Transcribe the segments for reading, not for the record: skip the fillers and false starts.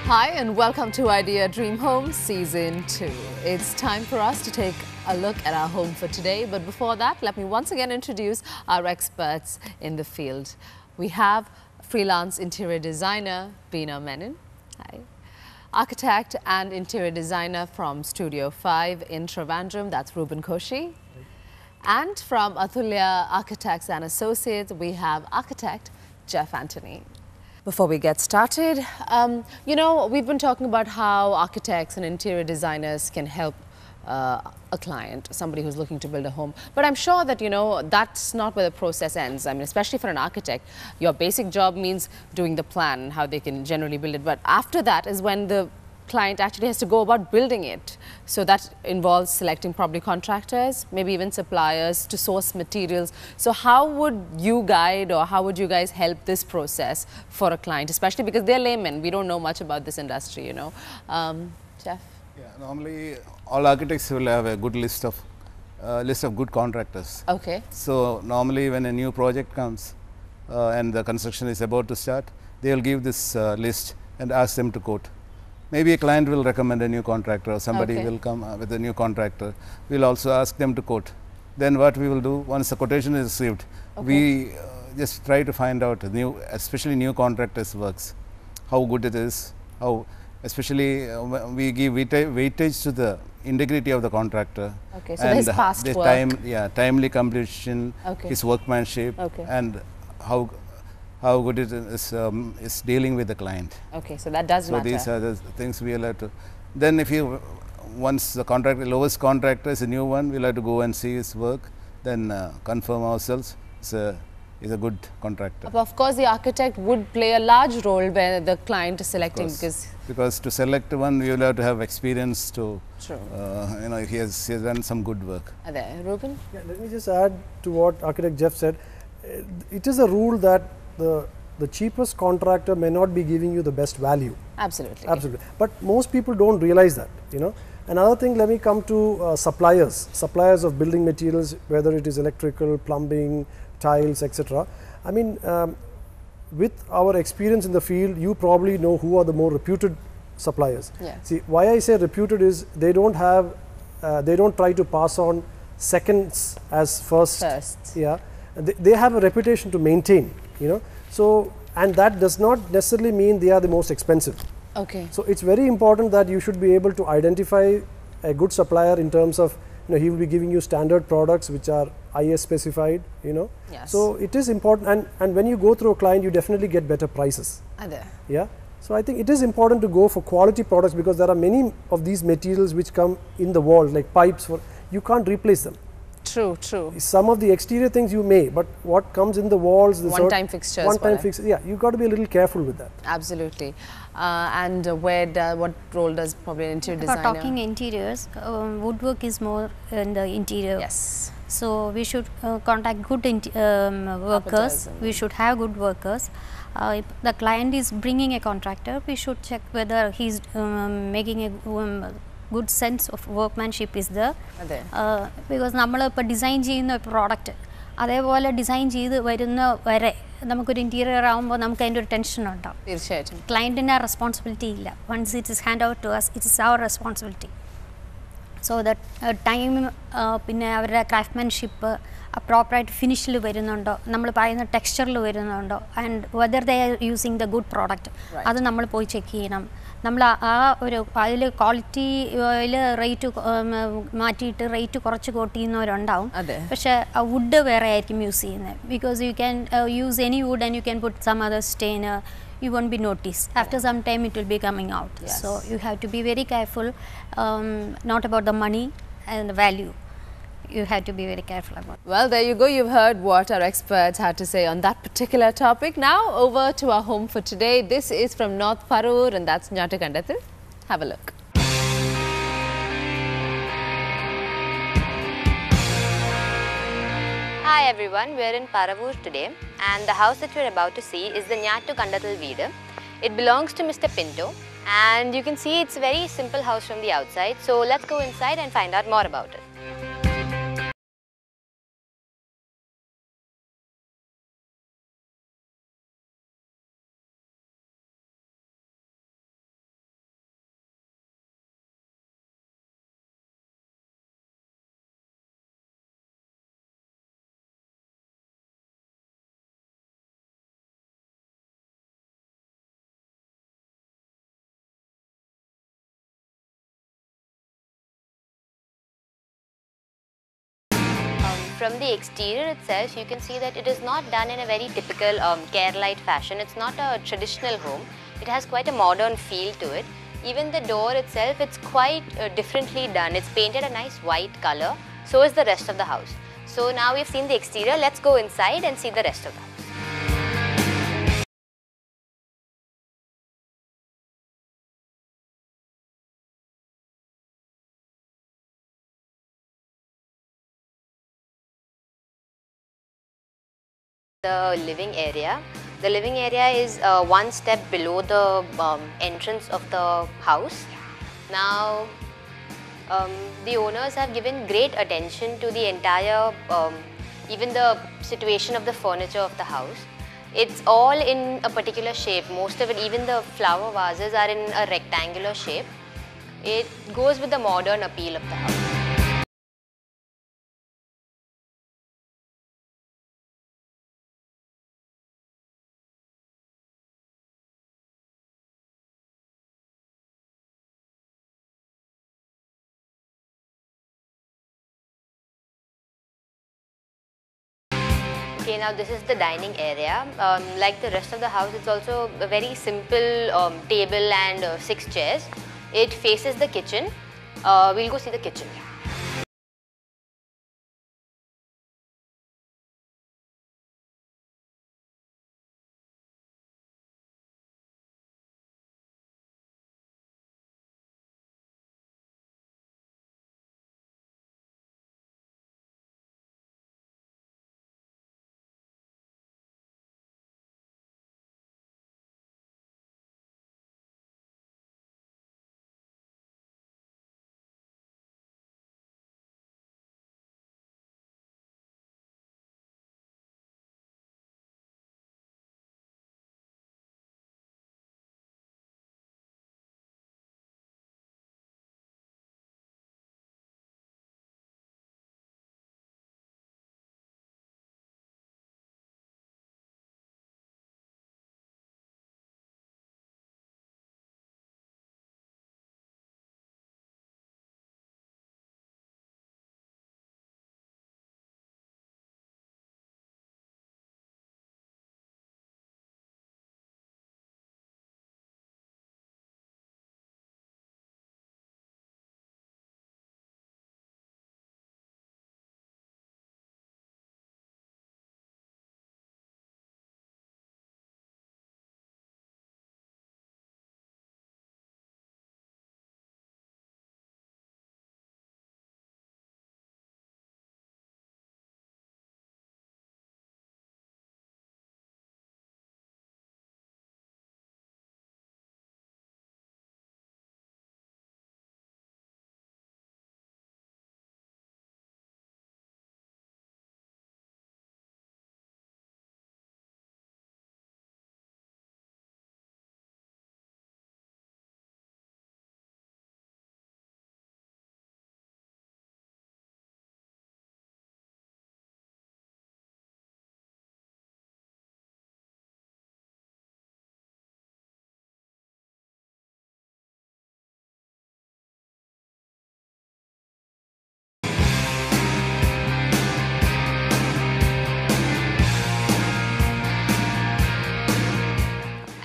Hi and welcome to Idea Dream Home Season 2. It's time for us to take a look at our home for today. But before that, let me once again introduce our experts in the field. We have freelance interior designer Beena Menon. Hi. Architect and interior designer from Studio 5 in Trivandrum, that's Ruben Koshi. And from Atulya Architects and Associates, we have architect Jeff Anthony. Before we get started, we've been talking about how architects and interior designers can help a client, somebody who's looking to build a home. But I'm sure that, that's not where the process ends. I mean, especially for an architect, your basic job means doing the plan, how they can generally build it. But after that is when the client actually has to go about building it. So that involves selecting probably contractors, maybe even suppliers to source materials. So how would you guide or how would you guys help this process for a client, especially because they're laymen, we don't know much about this industry, Jeff? Yeah, normally all architects will have a good list of good contractors. Okay. So normally when a new project comes and the construction is about to start, they will give this list and ask them to quote. Maybe a client will recommend a new contractor or somebody will come with a new contractor. We'll also ask them to quote. Then what we will do, once the quotation is received, we just try to find out especially new contractors' works, how good it is, especially we give weightage to the integrity of the contractor. Okay, so his past work. Timely completion, his workmanship, and how good it is dealing with the client. Okay, so that does matter. So these are the things we will have to. Then once the lowest contractor is a new one, we'll have to go and see his work, then confirm ourselves is a good contractor. Of course, the architect would play a large role where the client is selecting because to select one, we will have to have experience to. True. He has done some good work. Are there, Ruben? Yeah, let me just add to what Architect Jeff said. It is a rule that the cheapest contractor may not be giving you the best value. Absolutely. Absolutely. But most people don't realize that, Another thing, let me come to suppliers of building materials, whether it is electrical, plumbing, tiles, etc. I mean, with our experience in the field, you probably know who are the more reputed suppliers. Yeah. See, why I say reputed is they don't try to pass on seconds as first. Yeah. They have a reputation to maintain, So, and that does not necessarily mean they are the most expensive. Okay. So it's very important that you should be able to identify a good supplier in terms of, he will be giving you standard products which are IS specified, Yes. So it is important, and when you go through a client, you definitely get better prices. Are there? Yeah. So I think it is important to go for quality products because there are many of these materials which come in the wall, like pipes, you can't replace them. True, true. Some of the exterior things you may, but what comes in the walls, one-time fixtures. One-time fixtures. Yeah, you got to be a little careful with that. Absolutely. And what role does probably an interior designer? For talking interiors, woodwork is more in the interior. Yes. So we should contact good workers. We should have good workers. If the client is bringing a contractor, we should check whether he's making a good sense of workmanship is there. Because we design a product. Adevole design നമുക്കൊരു interior ആവുമ്പോൾ നമുക്ക് അതിൻ്റെ ഒരു tension ഉണ്ടാവും. തീർച്ചയായിട്ടും. ക്ലയൻറ്റിന് ആ responsibility ഇല്ല. Once it is hand out to us, it is our responsibility. So that time പിന്നെ അവരുടെ ക്രാഫ്റ്റ്മാൻഷിപ്പ് പ്രോപ്പറായിട്ട് ഫിനിഷിൽ വരുന്നുണ്ടോ, നമ്മൾ പറയുന്ന ടെക്സ്ചറിൽ വരുന്നുണ്ടോ, and whether they are using the good product, അത് നമ്മൾ പോയി ചെക്ക് ചെയ്യണം. നമ്മൾ അതിൽ ക്വാളിറ്റിയിൽ റേറ്റ് മാറ്റിയിട്ട് റേറ്റ് കുറച്ച് കോട്ട് ചെയ്യുന്നവരുണ്ടാവും. പക്ഷേ വുഡ് വേറെ ആയിരിക്കും യൂസ് ചെയ്യുന്നത്. Because you can use any wood and you can put some other stain. You won't be noticed. After some time it will be coming out. Yes. So you have to be very careful, not about the money and the value. You have to be very careful about it. Well, there you go. You've heard what our experts had to say on that particular topic. Now over to our home for today. This is from North Paravoor and that's Njattukandathil. Have a look. Hi everyone, we are in Paravoor today and the house that we are about to see is the Njattukandathil Veedu. It belongs to Mr. Pinto and you can see it's a very simple house from the outside. So let's go inside and find out more about it. from the exterior itself, you can see that it is not done in a very typical Keralite fashion. It's not a traditional home. It has quite a modern feel to it. Even the door itself, it's quite differently done. It's painted a nice white color. So is the rest of the house. So now we've seen the exterior. Let's go inside and see the rest of the house. The living area. The living area is one step below the entrance of the house. Now, the owners have given great attention to the entire, even the situation of the furniture of the house. It's all in a particular shape. Most of it, even the flower vases, are in a rectangular shape. It goes with the modern appeal of the house. Okay, now this is the dining area. Like the rest of the house, it's also a very simple table and 6 chairs. It faces the kitchen. We'll go see the kitchen.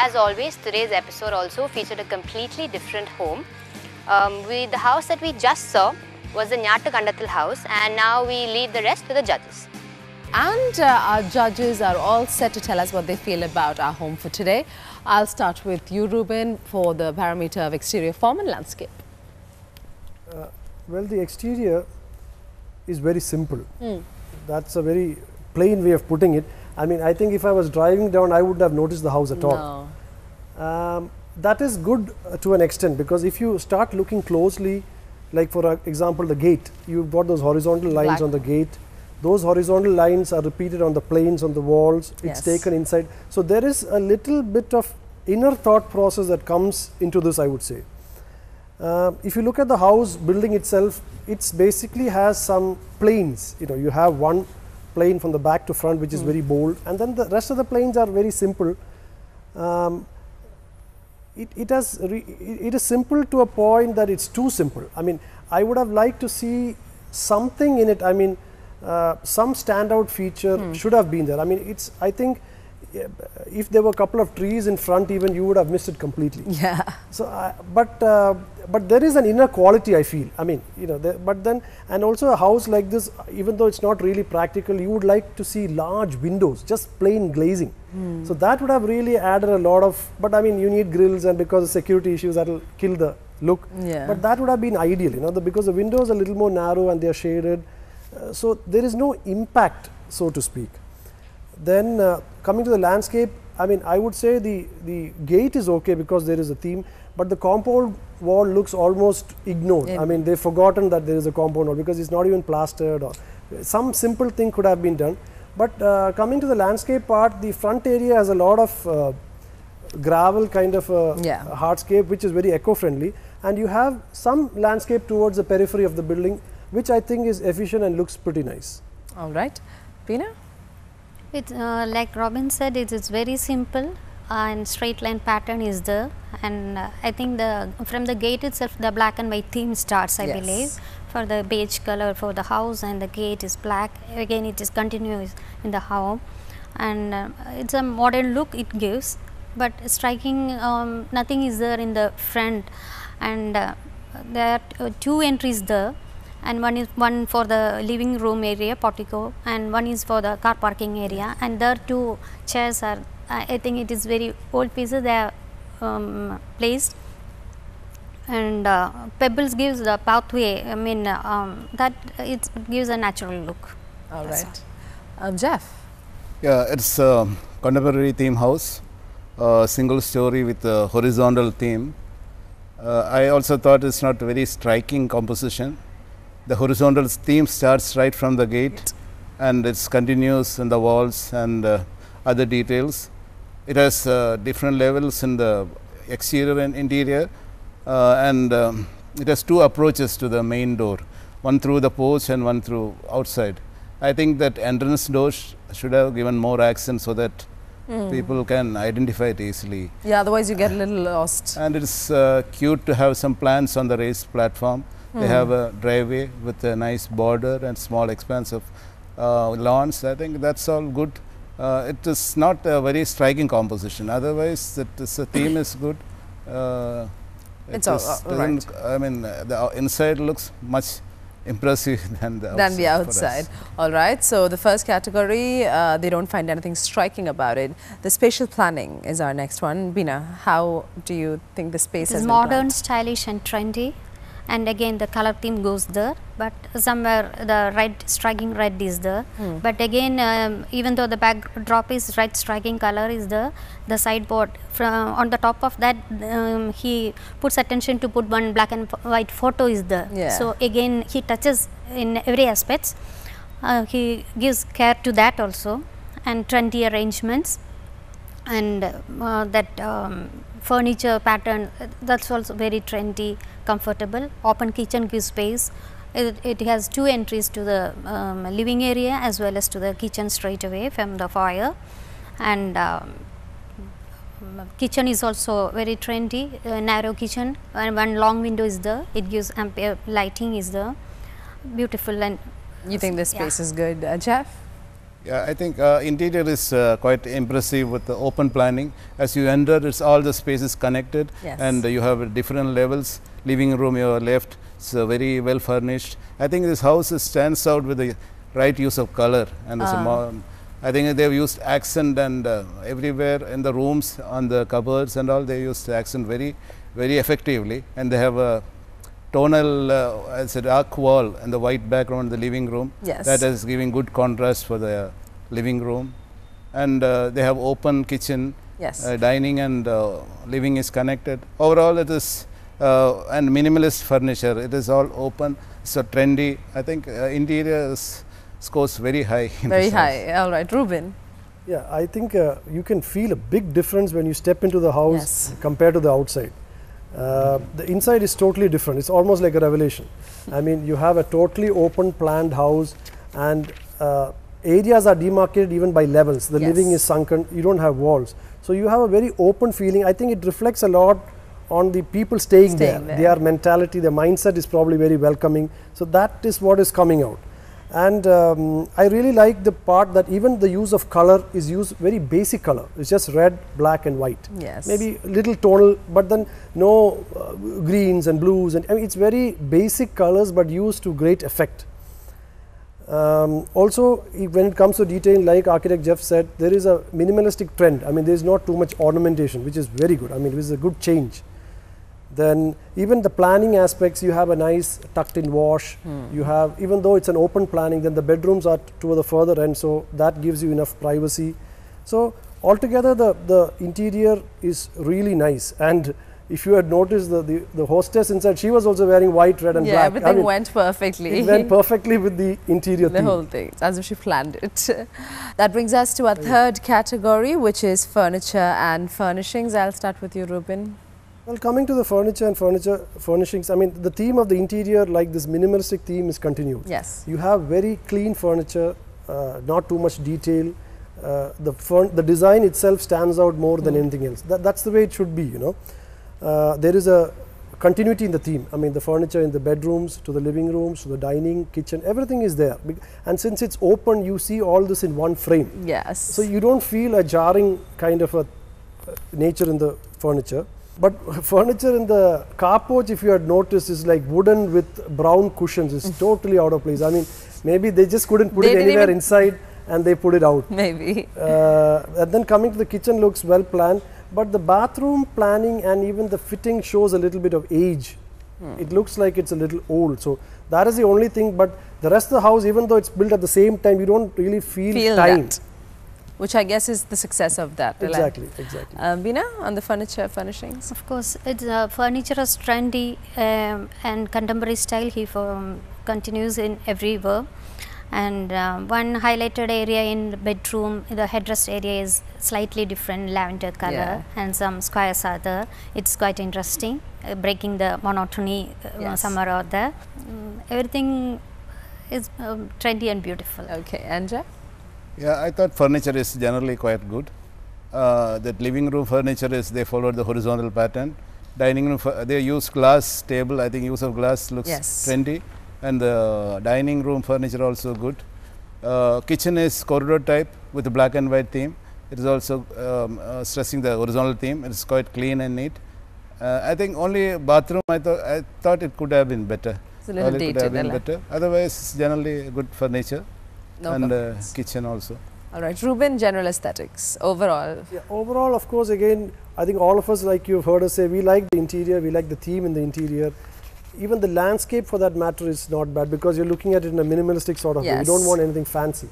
As always, today's episode also featured a completely different home. The house that we just saw was the Njattukandathil house, and now we leave the rest to the judges. And our judges are all set to tell us what they feel about our home for today. I'll start with you, Ruben, for the parameter of exterior form and landscape. Well, the exterior is very simple. That's a very plain way of putting it. I mean, I think if I was driving down, I wouldn't have noticed the house at all. That is good to an extent, because if you start looking closely, like for example the gate, you've got those horizontal lines on the gate. Those horizontal lines are repeated on the planes, on the walls. It's taken inside. So there is a little bit of inner thought process that comes into this, I would say. If you look at the house building itself, it's basically has some planes. You know, you have one plane from the back to front, which is very bold, and then the rest of the planes are very simple. It is simple to a point that it's too simple. I mean, I would have liked to see something in it. I mean, some standout feature should have been there. I mean, I think if there were a couple of trees in front, even you would have missed it completely. Yeah. So, but there is an inner quality, I feel. I mean, you know, but then, and also a house like this, even though it's not really practical, you would like to see large windows, just plain glazing. So that would have really added a lot of, but I mean, you need grills, and because of security issues, that will kill the look. Yeah. But that would have been ideal, you know, because the windows are a little more narrow and they are shaded. So there is no impact, so to speak. Then coming to the landscape, I mean, I would say the gate is okay because there is a theme, but the compound wall looks almost ignored. I mean, they've forgotten that there is a compound wall because it's not even plastered, or some simple thing could have been done. But coming to the landscape part, the front area has a lot of gravel kind of hardscape, which is very eco-friendly, and you have some landscape towards the periphery of the building, which I think is efficient and looks pretty nice. All right. Veena? It's like Robin said, it's very simple and straight line pattern is there, and I think from the gate itself the black and white theme starts, I believe, for the beige color for the house, and the gate is black. Again, it is continuous in the home, and it's a modern look it gives, but striking nothing is there in the front, and there are two entries there, and one for the living room area, portico, and one is for the car parking area, and there two chairs are, I think it is very old pieces they are placed, and pebbles gives the pathway, I mean that it gives a natural look. All right. Jeff? Yeah, it's a contemporary theme house, single story with a horizontal theme. I also thought it's not very striking composition. The horizontal theme starts right from the gate, and it's continuous in the walls and other details. It has different levels in the exterior and interior, and it has two approaches to the main door, one through the porch and one through outside. I think that entrance door should have given more accent so that people can identify it easily. Yeah, otherwise you get a little lost. And it's cute to have some plants on the raised platform. They have a driveway with a nice border and small expanse of lawns. I think that's all good. It is not a very striking composition. Otherwise, the theme is good. It's all right. I mean, the inside looks much impressive than the outside. All right. So the first category, they don't find anything striking about it. The spatial planning is our next one. Veena, how do you think the space has been planned? Modern, stylish, and trendy. And again the color theme goes there, but somewhere the red, striking red is there. But again, even though the backdrop is red, striking color is there, the sideboard on the top of that he puts attention to put one black and white photo is there. So again he touches in every aspects, he gives care to that also, and trendy arrangements, and that furniture pattern, that's also very trendy, comfortable. Open kitchen gives space. It has two entries to the living area as well as to the kitchen straight away from the foyer, and kitchen is also very trendy, narrow kitchen, and one long window is there. It gives ampere lighting is there, beautiful. And you think the space is good, Jeff? Yeah, I think interior is quite impressive with the open planning. As you enter, it's all the spaces connected, and you have different levels. Living room your left, it's very well furnished. I think this house stands out with the right use of color, and I think they've used accent, and everywhere in the rooms, on the cupboards and all, they used accent very effectively, and they have a tonal as a dark wall and the white background in the living room. That is giving good contrast for the living room, and they have open kitchen, dining and living is connected. Overall it is and minimalist furniture, it is all open, so trendy. I think interior scores very high. Very high. All right, Ruben. Yeah, I think you can feel a big difference when you step into the house compared to the outside. The inside is totally different. It's almost like a revelation. I mean, you have a totally open planned house, and areas are demarcated even by levels. The living is sunken, you don't have walls. So you have a very open feeling. I think it reflects a lot on the people staying there. Their mentality, their mindset is probably very welcoming. So that is what is coming out. And I really like the part that even the use of color is used very basic color. It's just red, black and white. Yes. Maybe little tonal, but then no greens and blues, and I mean, it's very basic colors but used to great effect. Also, when it comes to detail, like architect Jeff said, there is a minimalistic trend. I mean, there is not too much ornamentation, which is very good. I mean, it is a good change. Then even the planning aspects, you have a nice tucked in wash. You have, even though it's an open planning, then the bedrooms are toward the further end, so that gives you enough privacy. So altogether the interior is really nice. And if you had noticed the hostess inside, she was also wearing white, red and black. Yeah, everything went perfectly. It went perfectly with the interior The theme. whole thing. It's as if she planned it. That brings us to our third category, which is furniture and furnishings. I'll start with you, Ruben. Well, coming to the furniture and furnishings, I mean, the theme of the interior, like this minimalistic theme, is continued. Yes. You have very clean furniture, not too much detail. The design itself stands out more than anything else. That's the way it should be, you know. There is a continuity in the theme. I mean, the furniture in the bedrooms, to the living rooms, to the dining, kitchen, everything is there. And since it's open, you see all this in one frame. Yes. So you don't feel a jarring kind of a nature in the furniture. But furniture in the carport, if you had noticed, is like wooden with brown cushions. It's totally out of place. I mean, maybe they just couldn't put it anywhere inside and they put it out. Maybe. And then coming to the kitchen, looks well planned. But the bathroom planning and even the fitting shows a little bit of age. It looks like it's a little old. So that is the only thing. But the rest of the house, even though it's built at the same time, you don't really feel time. That. Which I guess is the success of that. Exactly, exactly. Bina, on the furniture furnishings? Of course, it's furniture is trendy and contemporary style. He continues in every work. And one highlighted area in the bedroom, the headrest area is slightly different, lavender color, and some squares are there. It's quite interesting, breaking the monotony somewhere out there. Everything is trendy and beautiful. Okay, Anja? Yeah, I thought furniture is generally quite good. That living room furniture is, they followed the horizontal pattern. Dining room, they use glass table. I think use of glass looks trendy. And the dining room furniture also good. Kitchen is corridor type with the black and white theme. It is also stressing the horizontal theme. It is quite clean and neat. I think only bathroom, I thought it could have been better. It's a little dated. Otherwise, generally good furniture. No and kitchen also. All right, Ruben, general aesthetics, overall. Yeah, overall, of course, again, I think all of us, like you've heard us say, we like the interior, we like the theme in the interior. Even the landscape, for that matter, is not bad because you're looking at it in a minimalistic sort of way. You don't want anything fancy.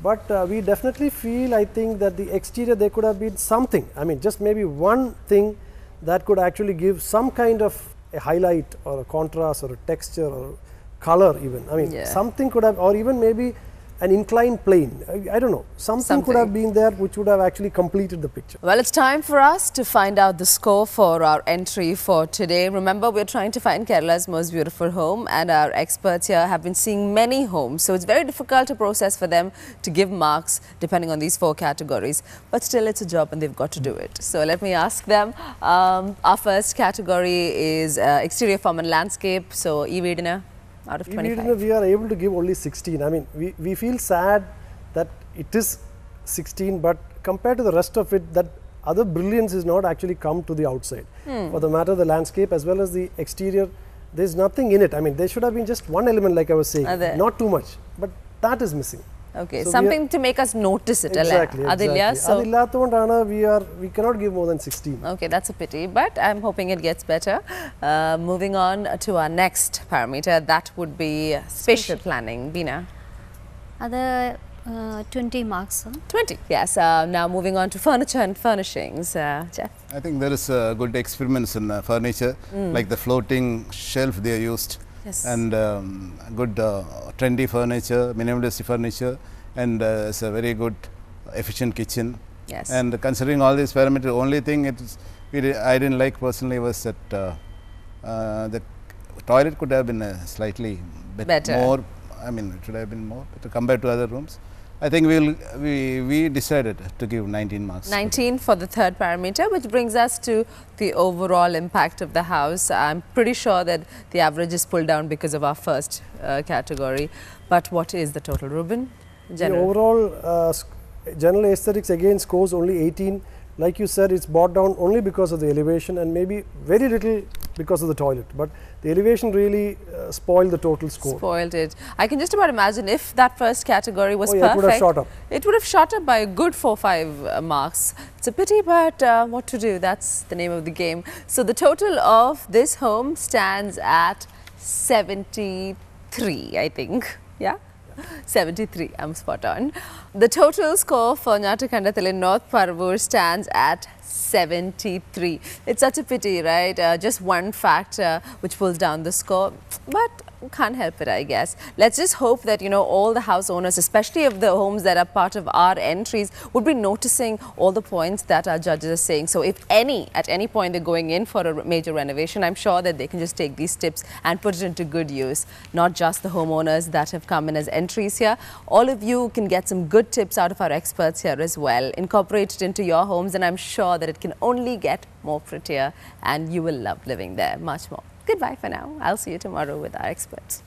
But we definitely feel, I think, that the exterior, there could have been something. I mean, just maybe one thing that could actually give some kind of a highlight or a contrast or a texture or color even. I mean, something could have, or even maybe an inclined plane. I don't know. Something could have been there which would have actually completed the picture. Well, it's time for us to find out the score for our entry for today. Remember, we're trying to find Kerala's most beautiful home, and our experts here have been seeing many homes. So it's very difficult to process for them to give marks depending on these 4 categories. But still, it's a job and they've got to do it. So let me ask them. Our first category is exterior form and landscape. So, Evedina, out of 25. We are able to give only 16. I mean, we feel sad that it is 16, but compared to the rest of it, that other brilliance is not actually come to the outside. For the matter of the landscape as well as the exterior, there is nothing in it. I mean, there should have been just one element, like I was saying, not too much, but that is missing. Okay, so something to make us notice it. Exactly. So we cannot give more than 16. Okay, that's a pity, but I'm hoping it gets better. Moving on to our next parameter, that would be spatial planning. Bina? Other 20 marks. 20, yes. Now moving on to furniture and furnishings. Jeff? I think there is good experiments in furniture, like the floating shelf they used. And good trendy furniture, minimalistic furniture, and it's a very good efficient kitchen. Yes. And considering all these parameters, the only thing I didn't like personally was that the toilet could have been slightly better. More. I mean, it should have been more better compared to other rooms. I think we decided to give 19 marks. 19 for the third parameter, which brings us to the overall impact of the house. I'm pretty sure that the average is pulled down because of our first category. But what is the total, Ruben? The overall general aesthetics again scores only 18. Like you said, it's brought down only because of the elevation and maybe very little because of the toilet. But the elevation really spoiled the total score. Spoiled it. I can just about imagine if that first category was perfect. It would have shot up. It would have shot up by a good 4-5 marks. It's a pity, but what to do? That's the name of the game. So the total of this home stands at 73, I think. Yeah? 73, I'm spot on. The total score for Njattukandathil in North Paravoor stands at 73. It's such a pity, right? Just one factor which pulls down the score, but can't help it, I guess. Let's just hope that, you know, all the house owners, especially of the homes that are part of our entries, would be noticing all the points that our judges are saying. So if at any point they're going in for a major renovation, I'm sure that they can just take these tips and put it into good use. Not just the homeowners that have come in as entries here. All of you can get some good tips out of our experts here as well. Incorporate it into your homes, and I'm sure that it can only get more prettier and you will love living there much more. Goodbye for now. I'll see you tomorrow with our experts.